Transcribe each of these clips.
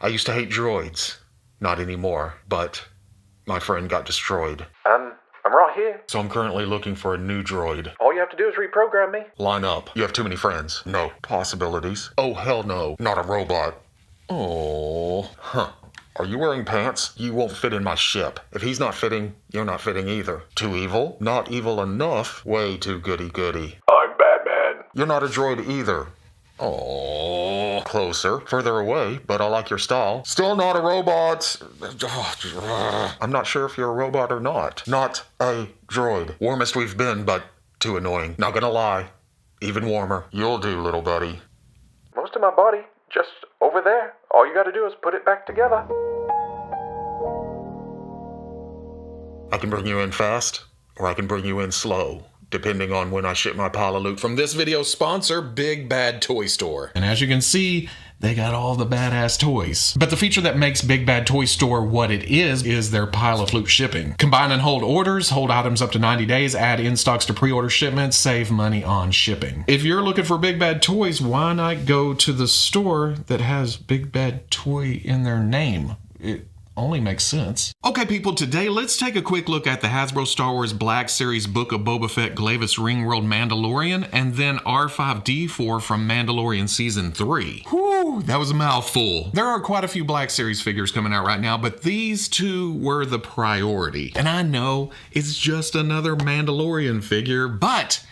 I used to hate droids. Not anymore, but my friend got destroyed. I'm right here. So I'm currently looking for a new droid. All you have to do is reprogram me. Line up. You have too many friends. No. Possibilities. Oh, hell no. Not a robot. Oh. Huh. Are you wearing pants? You won't fit in my ship. If he's not fitting, you're not fitting either. Too evil? Not evil enough. Way too goody-goody. I'm Batman. You're not a droid either. Oh, closer, further away, but I like your style. Still not a robot. I'm not sure if you're a robot or not. Not a droid. Warmest we've been, but too annoying. Not gonna lie. Even warmer. You'll do, little buddy. Most of my body, just over there. All you gotta do is put it back together. I can bring you in fast, or I can bring you in slow, depending on when I ship my pile of loot from this video's sponsor, Big Bad Toy Store. And as you can see, they got all the badass toys. But the feature that makes Big Bad Toy Store what it is their pile of loot shipping. Combine and hold orders, hold items up to 90 days, add in-stocks to pre-order shipments, save money on shipping. If you're looking for Big Bad Toys, why not go to the store that has Big Bad Toy in their name? It only makes sense. Okay, people, today let's take a quick look at the Hasbro Star Wars Black Series Book of Boba Fett Glavis Ringworld Mandalorian and then R5-D4 from Mandalorian Season 3. Whew, that was a mouthful. There are quite a few Black Series figures coming out right now, but these two were the priority. And I know it's just another Mandalorian figure, but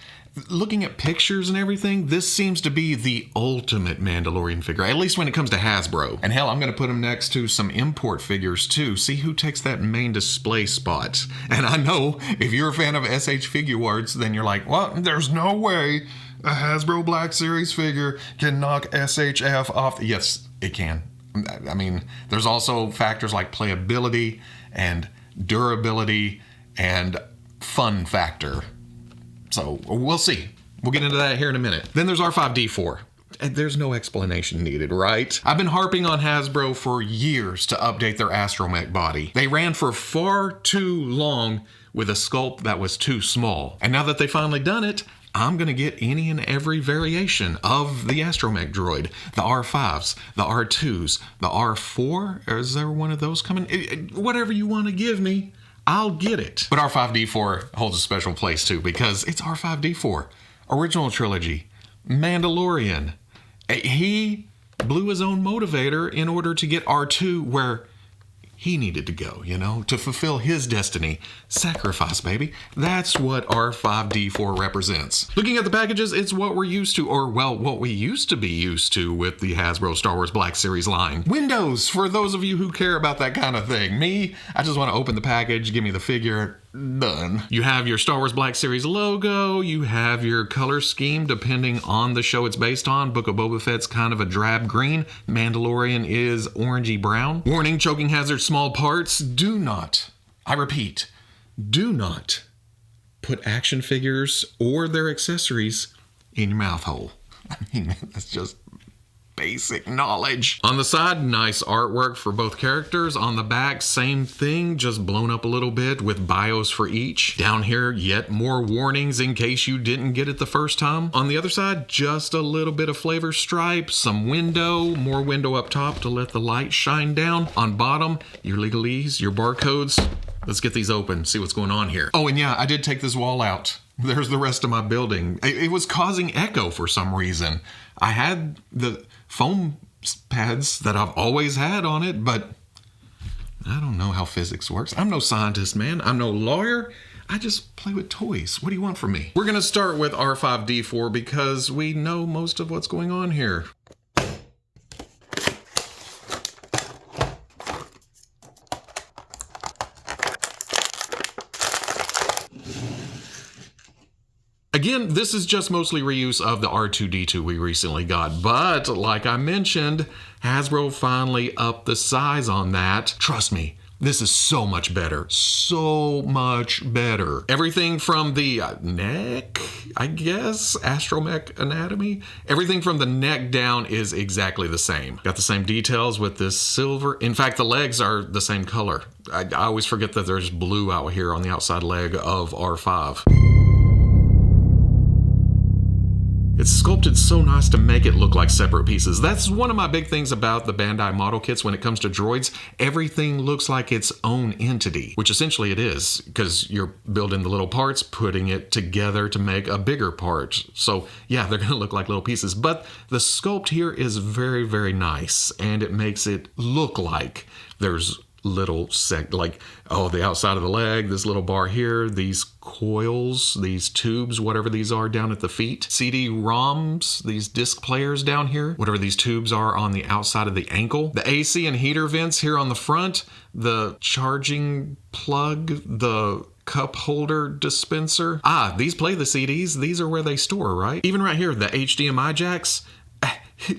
looking at pictures and everything, this seems to be the ultimate Mandalorian figure, at least when it comes to Hasbro. And hell, I'm going to put him next to some import figures too. See who takes that main display spot. And I know if you're a fan of SH Figuarts, then you're like, well, there's no way a Hasbro Black Series figure can knock SHF off. Yes, it can. I mean, there's also factors like playability and durability and fun factor. So we'll see. We'll get into that here in a minute. Then there's R5-D4. There's no explanation needed, right? I've been harping on Hasbro for years to update their astromech body. They ran for far too long with a sculpt that was too small. And now that they've finally done it, I'm gonna get any and every variation of the astromech droid. The R5s, the R2s, the R4, is there one of those coming? Whatever you wanna give me, I'll get it. But R5-D4 holds a special place too because it's R5-D4. Original trilogy, Mandalorian. He blew his own motivator in order to get R2 where he needed to go, you know, to fulfill his destiny. Sacrifice, baby. That's what R5-D4 represents. Looking at the packages, it's what we're used to, or well, what we used to be used to with the Hasbro Star Wars Black Series line. Windows, for those of you who care about that kind of thing. Me, I just want to open the package, give me the figure, done. You have your Star Wars Black Series logo, you have your color scheme depending on the show it's based on. Book of Boba Fett's kind of a drab green. Mandalorian is orangey brown. Warning, choking hazard, small parts. Do not, I repeat, do not put action figures or their accessories in your mouth hole. I mean, that's just basic knowledge. On the side, nice artwork for both characters. On the back, same thing, just blown up a little bit with bios for each. Down here, yet more warnings in case you didn't get it the first time. On the other side, just a little bit of flavor stripe, some window, more window up top to let the light shine down. On bottom, your legalese, your barcodes. Let's get these open, see what's going on here. Oh, and yeah, I did take this wall out. There's the rest of my building. It was causing echo for some reason. I had the foam pads that I've always had on it, but I don't know how physics works. I'm no scientist, man. I'm no lawyer. I just play with toys. What do you want from me? We're gonna start with R5-D4 because we know most of what's going on here. Again, this is just mostly reuse of the R2-D2 we recently got, but like I mentioned, Hasbro finally upped the size on that. Trust me, this is so much better. So much better. Everything from the neck, I guess, astromech anatomy, everything from the neck down is exactly the same. Got the same details with this silver. In fact, the legs are the same color. I always forget that there's blue out here on the outside leg of R5. It's sculpted so nice to make it look like separate pieces. That's one of my big things about the Bandai model kits when it comes to droids. Everything looks like its own entity, which essentially it is, because you're building the little parts, putting it together to make a bigger part. So yeah, they're gonna look like little pieces, but the sculpt here is very, very nice, and it makes it look like there's little the outside of the leg, this little bar here, these coils, these tubes, whatever these are down at the feet, CD-ROMs, these disc players down here, whatever these tubes are on the outside of the ankle, the AC and heater vents here on the front, the charging plug, the cup holder dispenser. These play the CDs. These are where they store, right? Even right here, the HDMI jacks,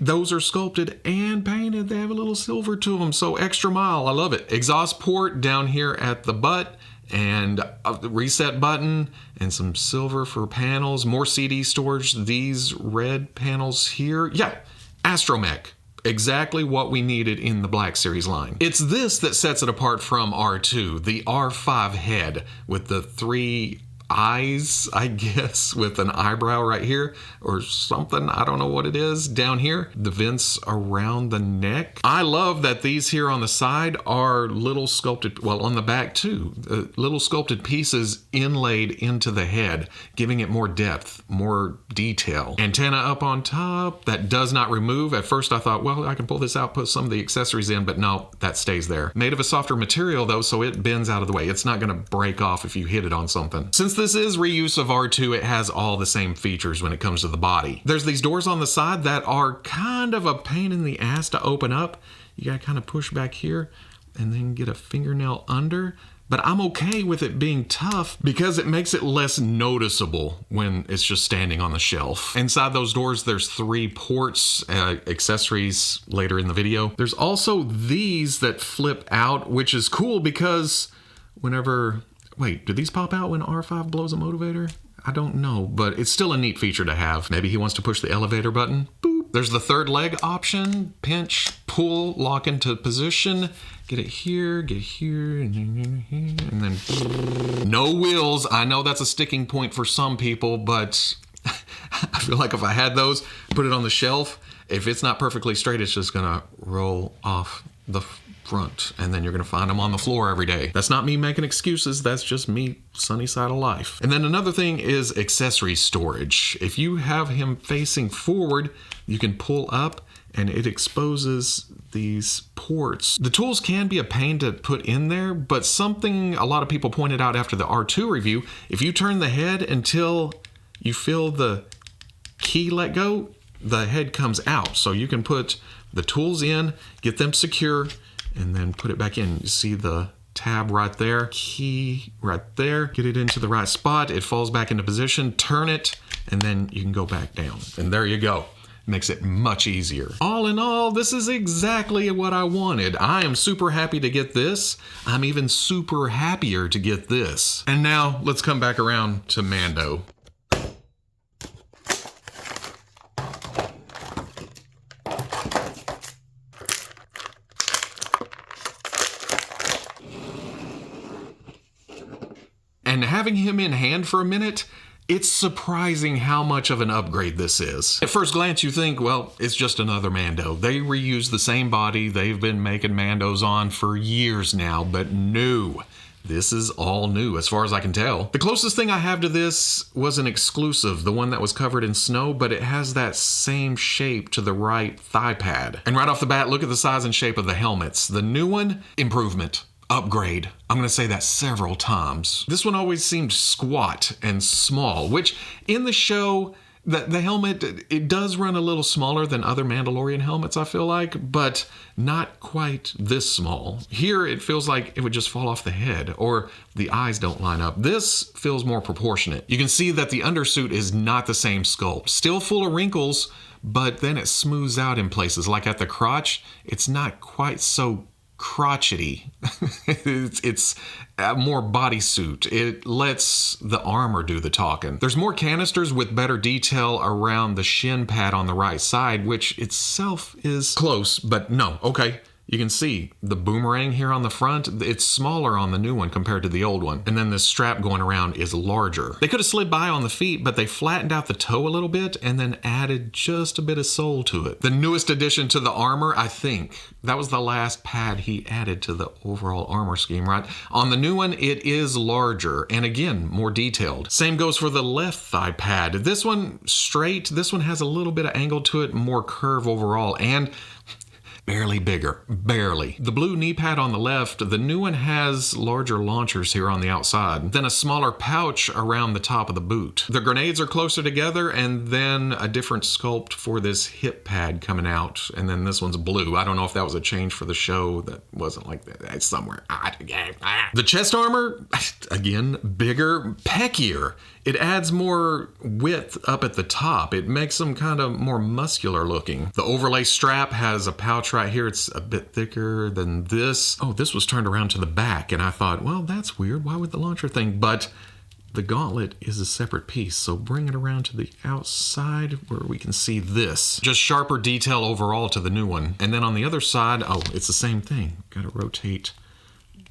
those are sculpted and painted. They have a little silver to them, so extra mile. I love it. Exhaust port down here at the butt, and the reset button, and some silver for panels. More CD storage. These red panels here. Yeah, Astromech. Exactly what we needed in the Black Series line. It's this that sets it apart from R2, the R5 head with the 3 eyes, I guess, with an eyebrow right here or something. I don't know what it is down here. The vents around the neck. I love that these here on the side are little sculpted, well, on the back too, little sculpted pieces inlaid into the head, giving it more depth, more detail. Antenna up on top that does not remove. At first I thought, well, I can pull this out, put some of the accessories in, but no, that stays there. Made of a softer material though, so it bends out of the way. It's not gonna break off if you hit it on something. Since this is reuse of R2, it has all the same features when it comes to the body. There's these doors on the side that are kind of a pain in the ass to open up. You gotta kind of push back here and then get a fingernail under. But I'm okay with it being tough because it makes it less noticeable when it's just standing on the shelf. Inside those doors, there's 3 ports, accessories later in the video. There's also these that flip out, which is cool because whenever... Wait, do these pop out when R5 blows a motivator? I don't know, but it's still a neat feature to have. Maybe he wants to push the elevator button. Boop. There's the 3rd leg option. Pinch, pull, lock into position. Get it here, and then no wheels. I know that's a sticking point for some people, but I feel like if I had those, put it on the shelf, if it's not perfectly straight, it's just gonna roll off the front, and then you're gonna find them on the floor every day. That's not me making excuses, that's just me sunny side of life. And then another thing is accessory storage. If you have him facing forward, you can pull up and it exposes these ports. The tools can be a pain to put in there, but something a lot of people pointed out after the R2 review, if you turn the head until you feel the key let go, the head comes out. So you can put the tools in, get them secure, and then put it back in. You see the tab right there, key right there, get it into the right spot, it falls back into position, turn it, and then you can go back down. And there you go. Makes it much easier. All in all, this is exactly what I wanted. I am super happy to get this. I'm even super happier to get this. And now let's come back around to Mando. And having him in hand for a minute, it's surprising how much of an upgrade this is. At first glance, you think, well, it's just another Mando. They reuse the same body they've been making Mandos on for years now, but no. This is all new as far as I can tell. The closest thing I have to this was an exclusive, the one that was covered in snow, but it has that same shape to the right thigh pad. And right off the bat, look at the size and shape of the helmets. The new one, improvement. Upgrade. I'm going to say that several times. This one always seemed squat and small, which in the show, the helmet, it does run a little smaller than other Mandalorian helmets, I feel like, but not quite this small. Here, it feels like it would just fall off the head, or the eyes don't line up. This feels more proportionate. You can see that the undersuit is not the same sculpt. Still full of wrinkles, but then it smooths out in places. Like at the crotch, it's not quite so crotchety. it's a more bodysuit. It lets the armor do the talking. There's more canisters with better detail around the shin pad on the right side, which itself is close, but no, okay. You can see the boomerang here on the front, it's smaller on the new one compared to the old one. And then this strap going around is larger. They could have slid by on the feet, but they flattened out the toe a little bit and then added just a bit of sole to it. The newest addition to the armor, I think, that was the last pad he added to the overall armor scheme, right? On the new one, it is larger and again, more detailed. Same goes for the left thigh pad. This one straight, this one has a little bit of angle to it, more curve overall, and barely bigger, barely. The blue knee pad on the left, the new one has larger launchers here on the outside, then a smaller pouch around the top of the boot. The grenades are closer together, and then a different sculpt for this hip pad coming out, and then this one's blue. I don't know if that was a change for the show. That wasn't like that. It's somewhere. The chest armor, again, bigger, peckier. It adds more width up at the top. It makes them kind of more muscular looking. The overlay strap has a pouch right here. It's a bit thicker than this. Oh, this was turned around to the back, and I thought, well, that's weird. Why would the launcher thing? But the gauntlet is a separate piece, so bring it around to the outside where we can see this. Just sharper detail overall to the new one. And then on the other side, oh, it's the same thing. Gotta rotate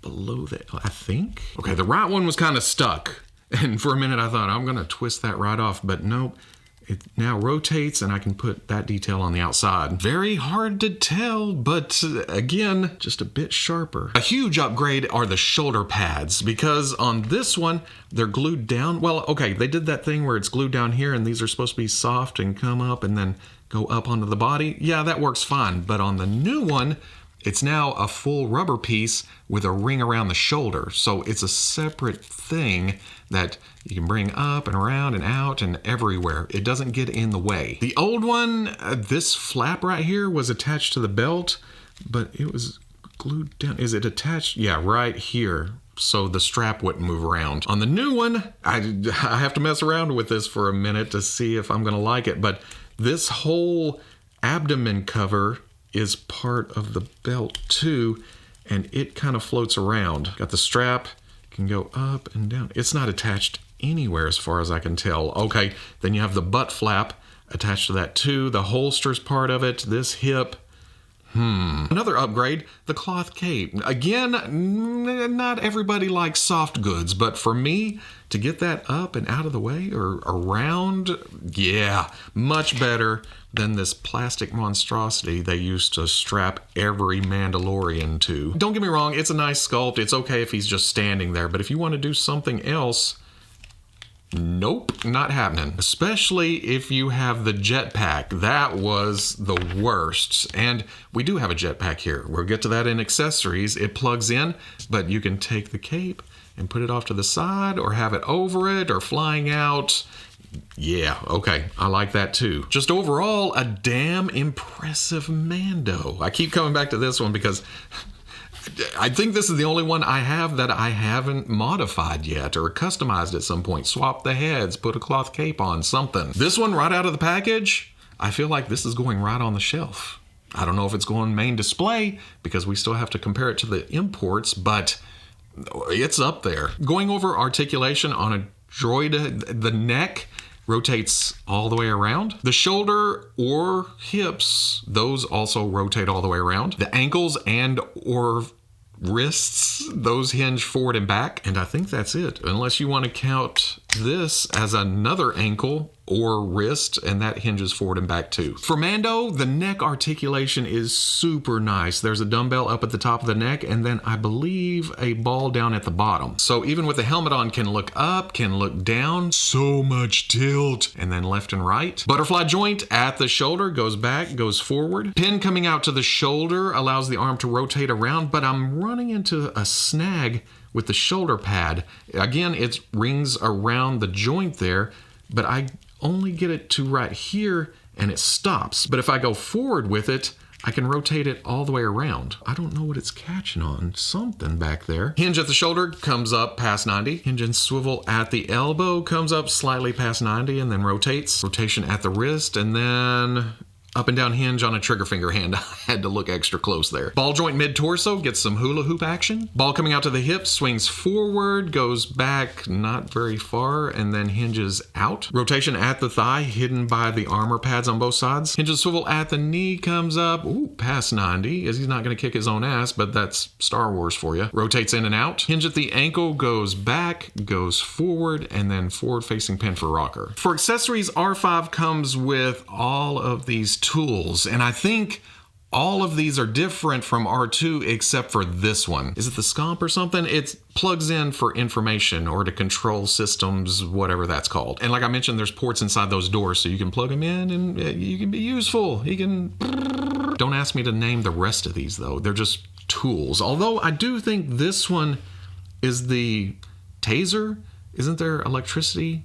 below that, I think. Okay, the right one was kind of stuck. And for a minute I thought, I'm gonna twist that right off, but nope. It now rotates and I can put that detail on the outside. Very hard to tell, but again, just a bit sharper. A huge upgrade are the shoulder pads, because on this one, they're glued down. Well, okay, they did that thing where it's glued down here and these are supposed to be soft and come up and then go up onto the body. Yeah, that works fine. But on the new one, it's now a full rubber piece with a ring around the shoulder. So it's a separate thing that you can bring up and around and out and everywhere. It doesn't get in the way. The old one, this flap right here was attached to the belt, but it was glued down. Is it attached? Yeah, right here. So the strap wouldn't move around. On the new one, I have to mess around with this for a minute to see if I'm gonna like it, but this whole abdomen cover is part of the belt too, and it kind of floats around. Got the strap, can go up and down. It's not attached anywhere as far as I can tell. Okay, then you have the butt flap attached to that too. The holster's part of it, this hip. Another upgrade, the cloth cape. Again, not everybody likes soft goods, but for me, to get that up and out of the way or around, yeah, much better than this plastic monstrosity they used to strap every Mandalorian to. Don't get me wrong, it's a nice sculpt. It's okay if he's just standing there, but if you want to do something else, nope, not happening. Especially if you have the jetpack. That was the worst. And we do have a jetpack here. We'll get to that in accessories. It plugs in, but you can take the cape and put it off to the side or have it over it or flying out. Yeah, okay, I like that too. Just overall, a damn impressive Mando. I keep coming back to this one because I think this is the only one I have that I haven't modified yet or customized at some point. Swap the heads, put a cloth cape on, something. This one right out of the package, I feel like this is going right on the shelf. I don't know if it's going main display because we still have to compare it to the imports, but it's up there. Going over articulation on a droid, the neck rotates all the way around. The shoulder or hips, those also rotate all the way around. The ankles and or wrists, those hinge forward and back. And I think that's it, unless you want to count this as another ankle or wrist, and that hinges forward and back too. For Mando, the neck articulation is super nice. There's a dumbbell up at the top of the neck, and then I believe a ball down at the bottom. So even with the helmet on, can look up, can look down, so much tilt, and then left and right. Butterfly joint at the shoulder, goes back, goes forward. Pin coming out to the shoulder allows the arm to rotate around, but I'm running into a snag with the shoulder pad. Again, it rings around the joint there, but I only get it to right here and it stops. But if I go forward with it, I can rotate it all the way around. I don't know what it's catching on. Something back there. Hinge at the shoulder comes up past 90. Hinge and swivel at the elbow comes up slightly past 90 and then rotates. Rotation at the wrist, and then Up and down hinge on a trigger finger hand. I had to look extra close there. Ball joint mid-torso gets some hula hoop action. Ball coming out to the hip, swings forward, goes back not very far, and then hinges out. Rotation at the thigh, hidden by the armor pads on both sides. Hinges swivel at the knee, comes up, ooh, past 90, as he's not going to kick his own ass, but that's Star Wars for you. Rotates in and out. Hinge at the ankle, goes back, goes forward, and then forward-facing pin for rocker. For accessories, R5 comes with all of these tools, and I think all of these are different from R2 except for this one. Is it the Scomp or something? It plugs in for information or to control systems, whatever that's called. And like I mentioned, there's ports inside those doors so you can plug them in and you can be useful. You can... Don't ask me to name the rest of these though. They're just tools. Although I do think this one is the taser. Isn't there electricity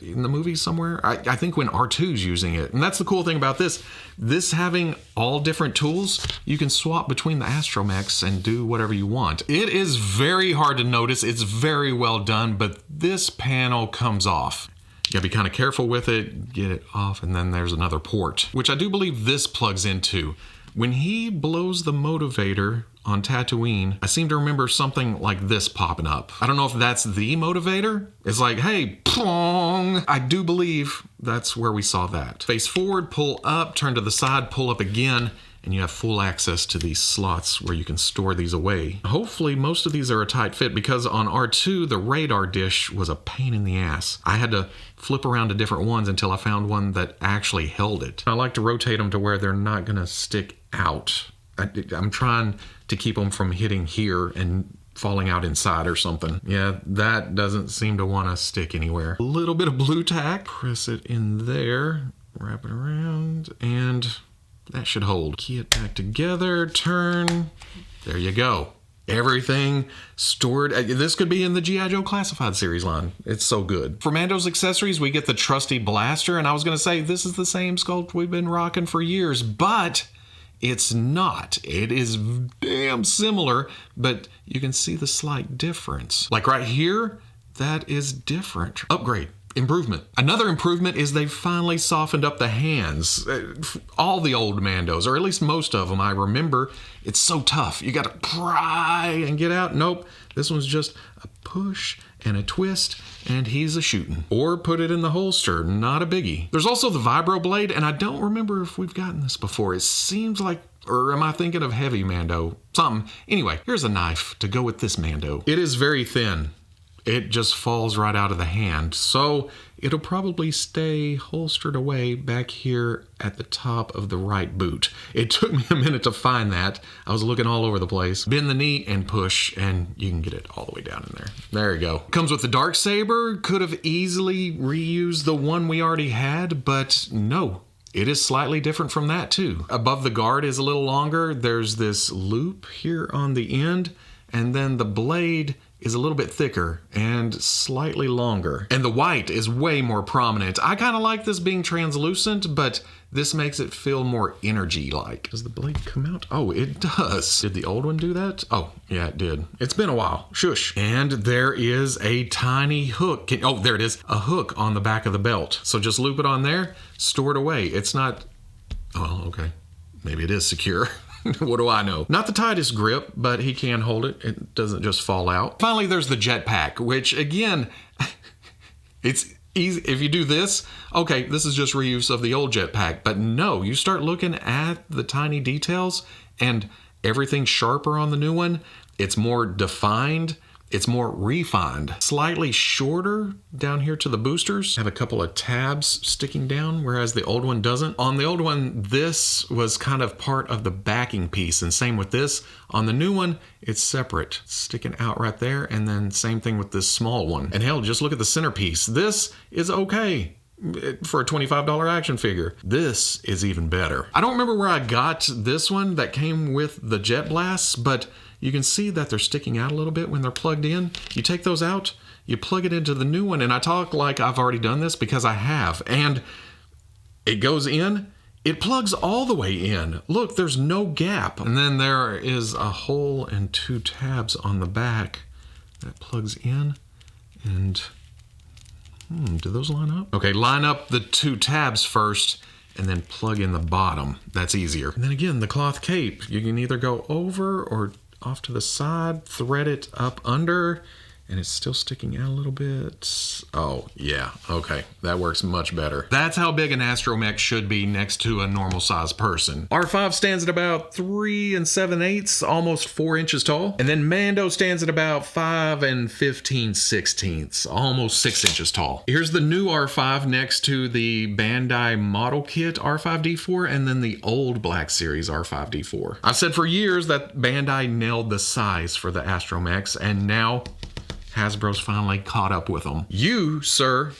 in the movie somewhere? I think when R2's using it. And that's the cool thing about this. This having all different tools, you can swap between the astromechs and do whatever you want. It is very hard to notice. It's very well done, but this panel comes off. You gotta be kind of careful with it, get it off, and then there's another port, which I do believe this plugs into. When he blows the motivator on Tatooine, I seem to remember something like this popping up. I don't know if that's the motivator. It's like, hey, plong. I do believe that's where we saw that. Face forward, pull up, turn to the side, pull up again, and you have full access to these slots where you can store these away. Hopefully most of these are a tight fit because on R2, the radar dish was a pain in the ass. I had to flip around to different ones until I found one that actually held it. I like to rotate them to where they're not gonna stick out. I'm trying to keep them from hitting here and falling out inside or something. Yeah, that doesn't seem to want to stick anywhere. A little bit of blue tack, press it in there, wrap it around, and that should hold. Key it back together, turn, there you go. Everything stored. This could be in the G.I. Joe Classified series line. It's so good. For Mando's accessories, we get the trusty blaster, and I was going to say this is the same sculpt we've been rocking for years, but it's not. It is damn similar, but you can see the slight difference. Like right here, that is different. Upgrade. Improvement. Another improvement is they finally softened up the hands. All the old Mandos, or at least most of them, I remember, it's so tough. You gotta pry and get out. Nope. This one's just a push and a twist, and he's a shooting. Or put it in the holster, not a biggie. There's also the vibro blade, and I don't remember if we've gotten this before. It seems like, or am I thinking of heavy Mando? Something. Anyway, here's a knife to go with this Mando. It is very thin. It just falls right out of the hand. So it'll probably stay holstered away back here at the top of the right boot. It took me a minute to find that. I was looking all over the place. Bend the knee and push, and you can get it all the way down in there. There you go. Comes with the Darksaber. Could have easily reused the one we already had, but no. It is slightly different from that too. Above the guard is a little longer. There's this loop here on the end, and then the blade is a little bit thicker and slightly longer. And the white is way more prominent. I kind of like this being translucent, but this makes it feel more energy-like. Does the blade come out? Oh, it does. Did the old one do that? Oh, yeah, it did. It's been a while. Shush. And there is a tiny hook. Oh, there it is. A hook on the back of the belt. So just loop it on there, store it away. It's not... Oh, okay. Maybe it is secure. What do I know? Not the tightest grip, but he can hold it. It doesn't just fall out. Finally, there's the jetpack, which again, it's easy. If you do this, okay, this is just reuse of the old jetpack. But no, you start looking at the tiny details and everything's sharper on the new one. It's more defined. It's more refined. Slightly shorter down here to the boosters. Have a couple of tabs sticking down, whereas the old one doesn't. On the old one, this was kind of part of the backing piece, and same with this. On the new one, it's separate, sticking out right there, and then same thing with this small one. And hell, just look at the centerpiece. This is okay for a $25 action figure. This is even better. I don't remember where I got this one that came with the jet blasts, but you can see that they're sticking out a little bit when they're plugged in. You take those out, you plug it into the new one, and I talk like I've already done this because I have. And it goes in, it plugs all the way in. Look, there's no gap. And then there is a hole and two tabs on the back that plugs in. And do those line up? Okay, line up the two tabs first, and then plug in the bottom. That's easier. And then again, the cloth cape. You can either go over or off to the side, thread it up under, and it's still sticking out a little bit. Oh, yeah. Okay. That works much better. That's how big an astromech should be next to a normal sized person. R5 stands at about 3 7/8, almost 4 inches tall. And then Mando stands at about 5 15/16, almost 6 inches tall. Here's the new R5 next to the Bandai model kit R5-D4 and then the old Black Series R5-D4. I've said for years that Bandai nailed the size for the astromechs, and now Hasbro's finally caught up with them. You, sir,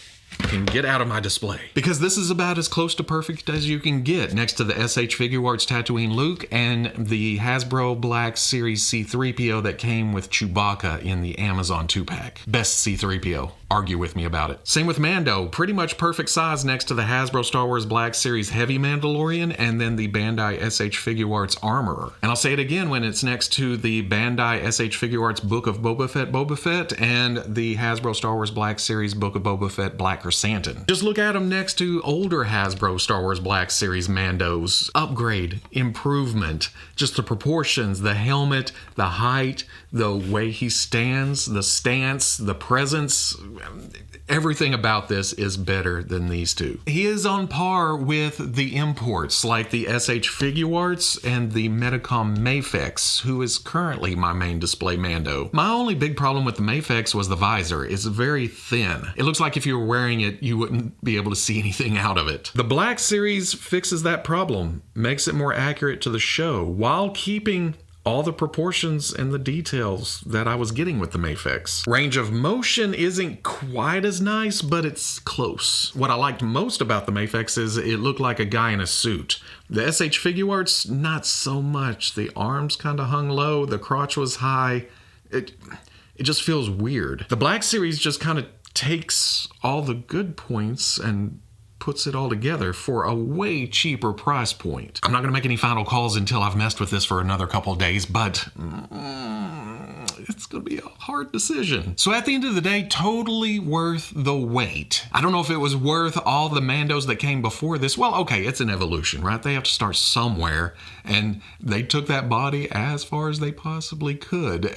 can get out of my display. Because this is about as close to perfect as you can get next to the SH Figuarts Tatooine Luke and the Hasbro Black Series C-3PO that came with Chewbacca in the Amazon 2-pack. Best C-3PO. Argue with me about it. Same with Mando, pretty much perfect size next to the Hasbro Star Wars Black Series Heavy Mandalorian and then the Bandai SH Figuarts Armorer. And I'll say it again when it's next to the Bandai SH Figuarts Book of Boba Fett and the Hasbro Star Wars Black Series Book of Boba Fett Black Chrysanthemum. Just look at them next to older Hasbro Star Wars Black Series Mandos. Upgrade, improvement, just the proportions, the helmet, the height, the way he stands, the stance, the presence. Everything about this is better than these two. He is on par with the imports like the SH Figuarts and the Medicom Mafex, who is currently my main display Mando. My only big problem with the Mafex was the visor. It's very thin. It looks like if you were wearing it, you wouldn't be able to see anything out of it. The Black Series fixes that problem, makes it more accurate to the show, while keeping all the proportions and the details that I was getting with the Mafex. Range of motion isn't quite as nice, but it's close. What I liked most about the Mafex is it looked like a guy in a suit. The SH Figuarts, not so much. The arms kind of hung low, the crotch was high. It just feels weird. The Black Series just kind of takes all the good points and puts it all together for a way cheaper price point. I'm not going to make any final calls until I've messed with this for another couple of days, but it's going to be a hard decision. So at the end of the day, totally worth the wait. I don't know if it was worth all the Mandos that came before this. Well, okay, it's an evolution, right? They have to start somewhere, and they took that body as far as they possibly could.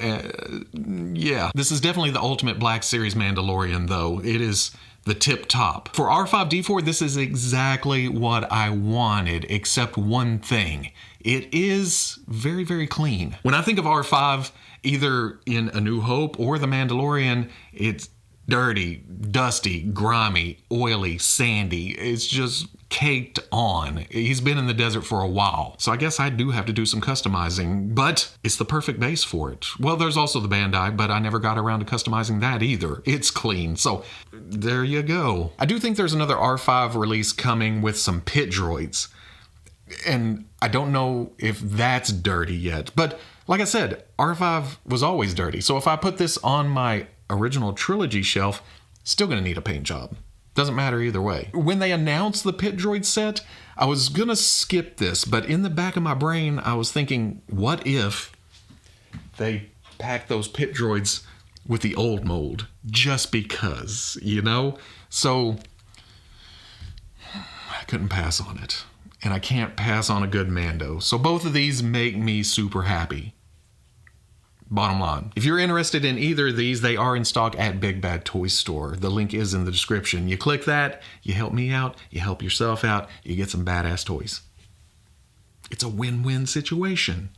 Yeah, this is definitely the ultimate Black Series Mandalorian, though. It is the tip top. For R5-D4, this is exactly what I wanted, except one thing. It is very, very clean. When I think of R5, either in A New Hope or The Mandalorian, it's dirty, dusty, grimy, oily, sandy. It's just caked on. He's been in the desert for a while, so I guess I do have to do some customizing, but it's the perfect base for it. Well, there's also the Bandai, but I never got around to customizing that either. It's clean, so there you go. I do think there's another R5 release coming with some pit droids, and I don't know if that's dirty yet, but like I said, R5 was always dirty, so if I put this on my original trilogy shelf, still gonna need a paint job. Doesn't matter either way. When they announced the pit droid set, I was gonna skip this, but in the back of my brain, I was thinking, what if they packed those pit droids with the old mold? Just because, you know? So, I couldn't pass on it. And I can't pass on a good Mando. So both of these make me super happy. Bottom line, if you're interested in either of these, they are in stock at Big Bad Toy Store. The link is in the description. You click that, you help me out, you help yourself out, you get some badass toys. It's a win-win situation.